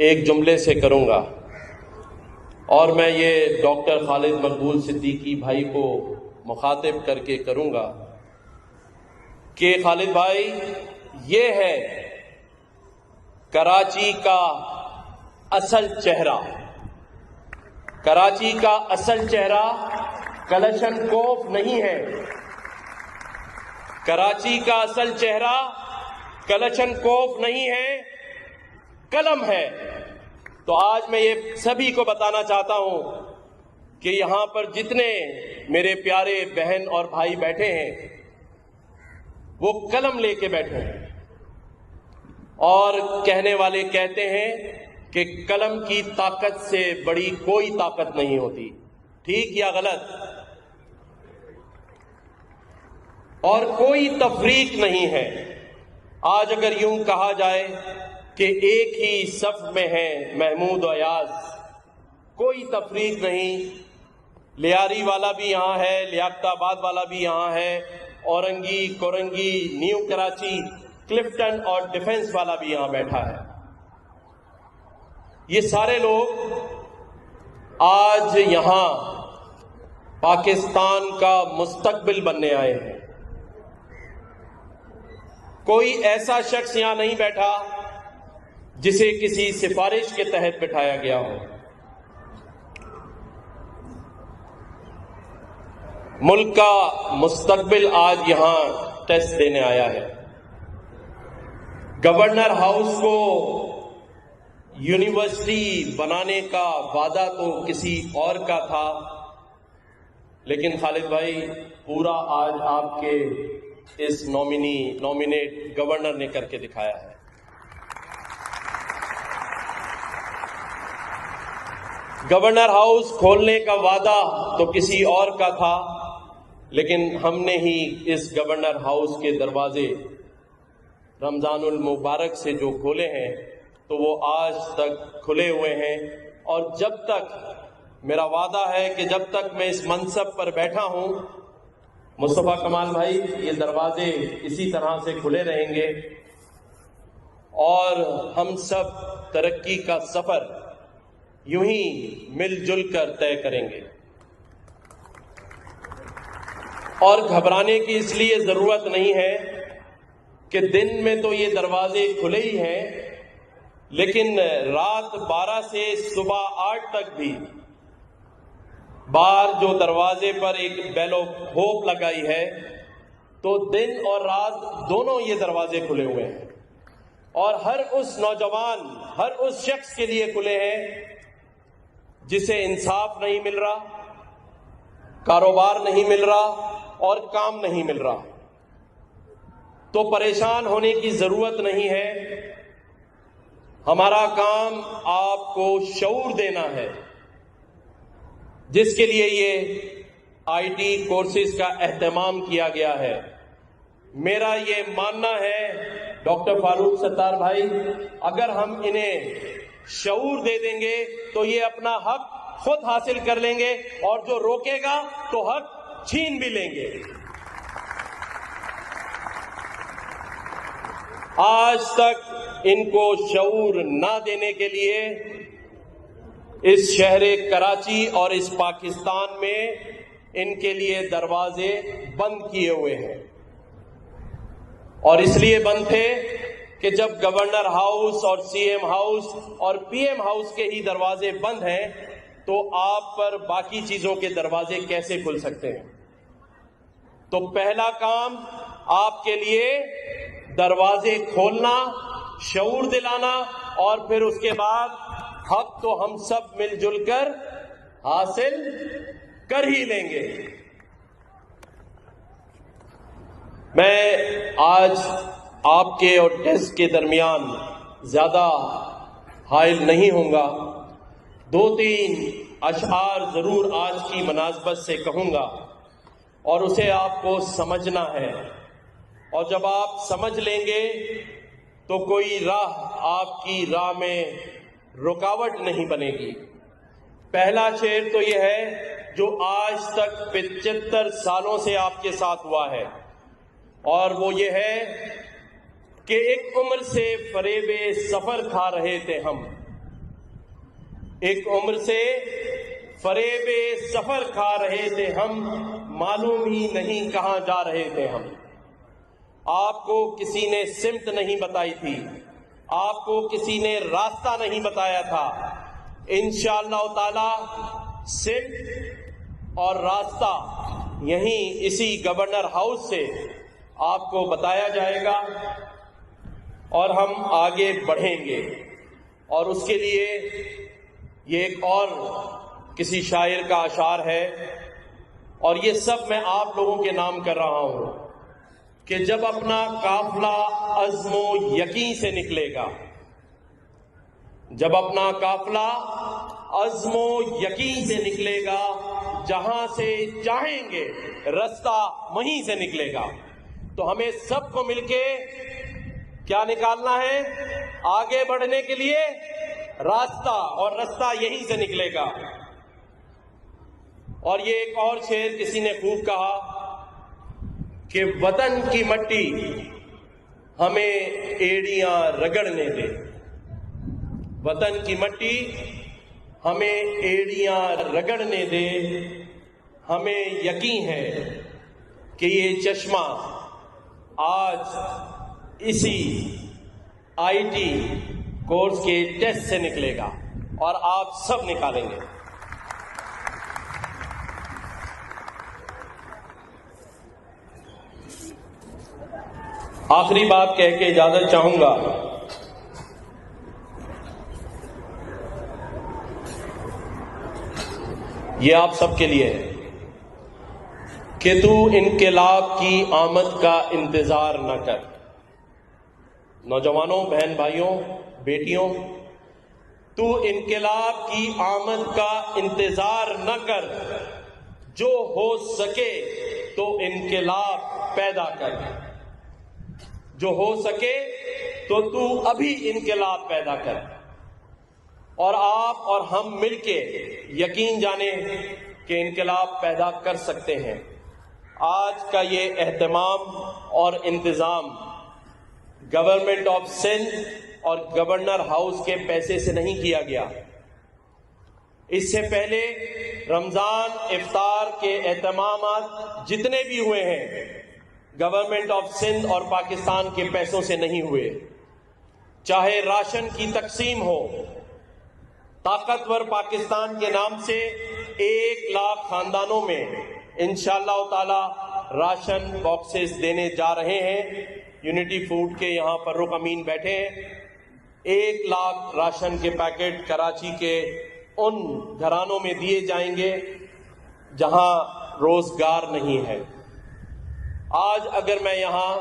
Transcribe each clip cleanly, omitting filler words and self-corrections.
ایک جملے سے کروں گا، اور میں یہ ڈاکٹر خالد مقبول صدیقی بھائی کو مخاطب کر کے کروں گا کہ خالد بھائی، یہ ہے کراچی کا اصل چہرہ۔ کراچی کا اصل چہرہ کلشن کوف نہیں ہے۔ کراچی کا اصل چہرہ کلشن کوف نہیں ہے، قلم ہے۔ تو آج میں یہ سبھی کو بتانا چاہتا ہوں کہ یہاں پر جتنے میرے پیارے بہن اور بھائی بیٹھے ہیں وہ قلم لے کے بیٹھے ہیں، اور کہنے والے کہتے ہیں کہ قلم کی طاقت سے بڑی کوئی طاقت نہیں ہوتی۔ ٹھیک یا غلط؟ اور کوئی تفریق نہیں ہے۔ آج اگر یوں کہا جائے کہ ایک ہی صف میں ہیں محمود و ایاز، کوئی تفریق نہیں، لیاری والا بھی یہاں ہے، لیاقت آباد والا بھی یہاں ہے، اورنگی، کورنگی، نیو کراچی، کلفٹن اور ڈیفنس والا بھی یہاں بیٹھا ہے۔ یہ سارے لوگ آج یہاں پاکستان کا مستقبل بننے آئے ہیں۔ کوئی ایسا شخص یہاں نہیں بیٹھا جسے کسی سفارش کے تحت بٹھایا گیا ہو۔ ملک کا مستقبل آج یہاں ٹیسٹ دینے آیا ہے۔ گورنر ہاؤس کو یونیورسٹی بنانے کا وعدہ تو کسی اور کا تھا، لیکن خالد بھائی پورا آج آپ کے اس نامینیٹ گورنر نے کر کے دکھایا ہے۔ گورنر ہاؤس کھولنے کا وعدہ تو کسی اور کا تھا، لیکن ہم نے ہی اس گورنر ہاؤس کے دروازے رمضان المبارک سے جو کھولے ہیں تو وہ آج تک کھلے ہوئے ہیں، اور جب تک، میرا وعدہ ہے کہ جب تک میں اس منصب پر بیٹھا ہوں، مصطفیٰ کمال بھائی، یہ دروازے اسی طرح سے کھلے رہیں گے، اور ہم سب ترقی کا سفر یوں ہی مل جل کر طے کریں گے۔ اور گھبرانے کی اس لیے ضرورت نہیں ہے کہ دن میں تو یہ دروازے کھلے ہی ہیں، لیکن رات 12 سے صبح 8 تک بھی باہر جو دروازے پر ایک بیل آف ہوپ لگائی ہے، تو دن اور رات دونوں یہ دروازے کھلے ہوئے ہیں، اور ہر اس نوجوان، ہر اس شخص کے لیے کھلے ہیں جسے انصاف نہیں مل رہا، کاروبار نہیں مل رہا اور کام نہیں مل رہا۔ تو پریشان ہونے کی ضرورت نہیں ہے۔ ہمارا کام آپ کو شعور دینا ہے، جس کے لیے یہ آئی ٹی کورسز کا اہتمام کیا گیا ہے۔ میرا یہ ماننا ہے ڈاکٹر فاروق ستار بھائی، اگر ہم انہیں شعور دے دیں گے تو یہ اپنا حق خود حاصل کر لیں گے، اور جو روکے گا تو حق چھین بھی لیں گے۔ آج تک ان کو شعور نہ دینے کے لیے اس شہر کراچی اور اس پاکستان میں ان کے لیے دروازے بند کیے ہوئے ہیں، اور اس لیے بند تھے کہ جب گورنر ہاؤس اور سی ایم ہاؤس اور پی ایم ہاؤس کے ہی دروازے بند ہیں تو آپ پر باقی چیزوں کے دروازے کیسے کھل سکتے ہیں؟ تو پہلا کام آپ کے لیے دروازے کھولنا، شعور دلانا، اور پھر اس کے بعد حق تو ہم سب مل جل کر حاصل کر ہی لیں گے۔ میں آج آپ کے اور ٹیسٹ کے درمیان زیادہ حائل نہیں ہوں گا، 2-3 اشعار ضرور آج کی مناسبت سے کہوں گا، اور اسے آپ کو سمجھنا ہے، اور جب آپ سمجھ لیں گے تو کوئی راہ آپ کی راہ میں رکاوٹ نہیں بنے گی۔ پہلا شعر تو یہ ہے جو آج تک 75 سالوں سے آپ کے ساتھ ہوا ہے، اور وہ یہ ہے کہ ایک عمر سے فریب سفر کھا رہے تھے ہم، ایک عمر سے فریب سفر کھا رہے تھے ہم، معلوم ہی نہیں کہاں جا رہے تھے ہم۔ آپ کو کسی نے سمت نہیں بتائی تھی، آپ کو کسی نے راستہ نہیں بتایا تھا۔ انشاءاللہ تعالی سمت اور راستہ یہیں اسی گورنر ہاؤس سے آپ کو بتایا جائے گا اور ہم آگے بڑھیں گے۔ اور اس کے لیے یہ ایک اور کسی شاعر کا اشعار ہے، اور یہ سب میں آپ لوگوں کے نام کر رہا ہوں کہ جب اپنا قافلہ عزم و یقین سے نکلے گا، جب اپنا قافلہ عزم و یقین سے نکلے گا، جہاں سے چاہیں گے رستہ وہیں سے نکلے گا، تو ہمیں سب کو مل کے کیا نکالنا ہے؟ آگے بڑھنے کے لیے راستہ، اور راستہ یہیں سے نکلے گا۔ اور یہ ایک اور شعر کسی نے خوب کہا کہ وطن کی مٹی ہمیں ایڑیاں رگڑنے دے، وطن کی مٹی ہمیں ایڑیاں رگڑنے دے، ہمیں یقین ہے کہ یہ چشمہ آج اسی آئی ٹی کورس کے ٹیسٹ سے نکلے گا اور آپ سب نکالیں گے۔ آخری بات کہہ کے اجازت چاہوں گا، یہ آپ سب کے لیے ہے کہ تو انقلاب کی آمد کا انتظار نہ کر۔ نوجوانوں، بہن بھائیوں، بیٹیوں، تو انقلاب کی آمد کا انتظار نہ کر، جو ہو سکے تو انقلاب پیدا کر، جو ہو سکے تو ابھی انقلاب پیدا کر، اور آپ اور ہم مل کے یقین جانیں کہ انقلاب پیدا کر سکتے ہیں۔ آج کا یہ اہتمام اور انتظام گورنمنٹ آف سندھ اور گورنر ہاؤس کے پیسے سے نہیں کیا گیا۔ اس سے پہلے رمضان افطار کے اہتمامات جتنے بھی ہوئے ہیں گورنمنٹ آف سندھ اور پاکستان کے پیسوں سے نہیں ہوئے، چاہے راشن کی تقسیم ہو۔ طاقتور پاکستان کے نام سے 1 لاکھ خاندانوں میں انشاءاللہ تعالی راشن باکسز دینے جا رہے ہیں۔ یونٹی فوڈ کے یہاں پر رخ امین بیٹھے ہیں۔ 1 لاکھ راشن کے پیکٹ کراچی کے ان گھرانوں میں دیے جائیں گے جہاں روزگار نہیں ہے۔ آج اگر میں یہاں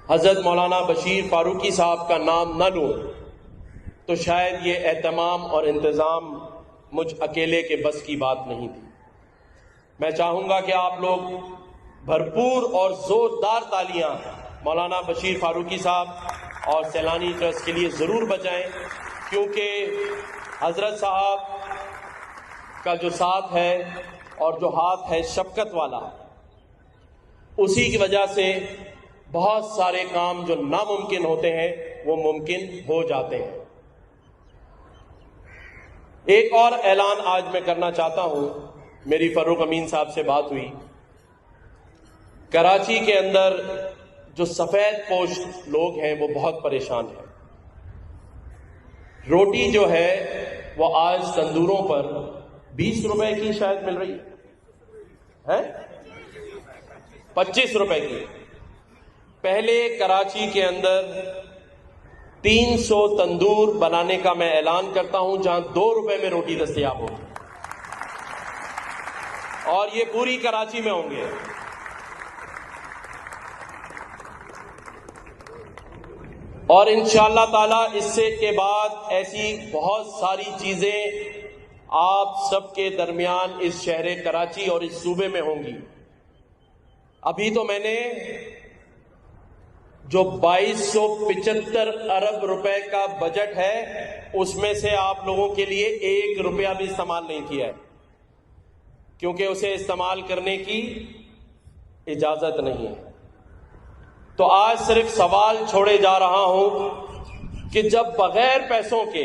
حضرت مولانا بشیر فاروقی صاحب کا نام نہ لوں تو شاید یہ اہتمام اور انتظام مجھ اکیلے کے بس کی بات نہیں تھی۔ میں چاہوں گا کہ آپ لوگ بھرپور اور زوردار تالیاں مولانا بشیر فاروقی صاحب اور سیلانی ٹرسٹ کے لیے ضرور بجائیں، کیونکہ حضرت صاحب کا جو ساتھ ہے اور جو ہاتھ ہے شفقت والا، اسی کی وجہ سے بہت سارے کام جو ناممکن ہوتے ہیں وہ ممکن ہو جاتے ہیں۔ ایک اور اعلان آج میں کرنا چاہتا ہوں۔ میری فاروق امین صاحب سے بات ہوئی، کراچی کے اندر جو سفید پوش لوگ ہیں وہ بہت پریشان ہیں۔ روٹی جو ہے وہ آج تندوروں پر 20 روپے کی شاید مل رہی ہے، 25 روپے کی۔ پہلے کراچی کے اندر 300 تندور بنانے کا میں اعلان کرتا ہوں جہاں 2 روپے میں روٹی دستیاب ہوگی، اور یہ پوری کراچی میں ہوں گے۔ اور انشاءاللہ تعالی اس سے کے بعد ایسی بہت ساری چیزیں آپ سب کے درمیان اس شہر کراچی اور اس صوبے میں ہوں گی۔ ابھی تو میں نے جو 2275 ارب روپے کا بجٹ ہے اس میں سے آپ لوگوں کے لیے 1 روپیہ بھی استعمال نہیں کیا ہے، کیونکہ اسے استعمال کرنے کی اجازت نہیں ہے۔ تو آج صرف سوال چھوڑے جا رہا ہوں کہ جب بغیر پیسوں کے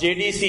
JDC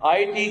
IT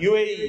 UAE,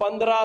15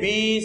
20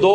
$2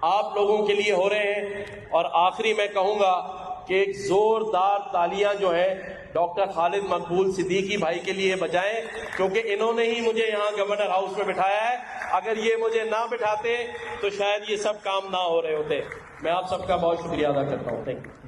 آپ لوگوں کے لیے ہو رہے ہیں. اور آخری میں کہوں گا کہ ایک زوردار تالیاں جو ہے ڈاکٹر خالد مقبول صدیقی بھائی کے لیے بجائیں، کیونکہ انہوں نے ہی مجھے یہاں گورنر ہاؤس میں بٹھایا ہے. اگر یہ مجھے نہ بٹھاتے تو شاید یہ سب کام نہ ہو رہے ہوتے. میں آپ سب کا بہت شکریہ ادا کرتا ہوں. Thank you.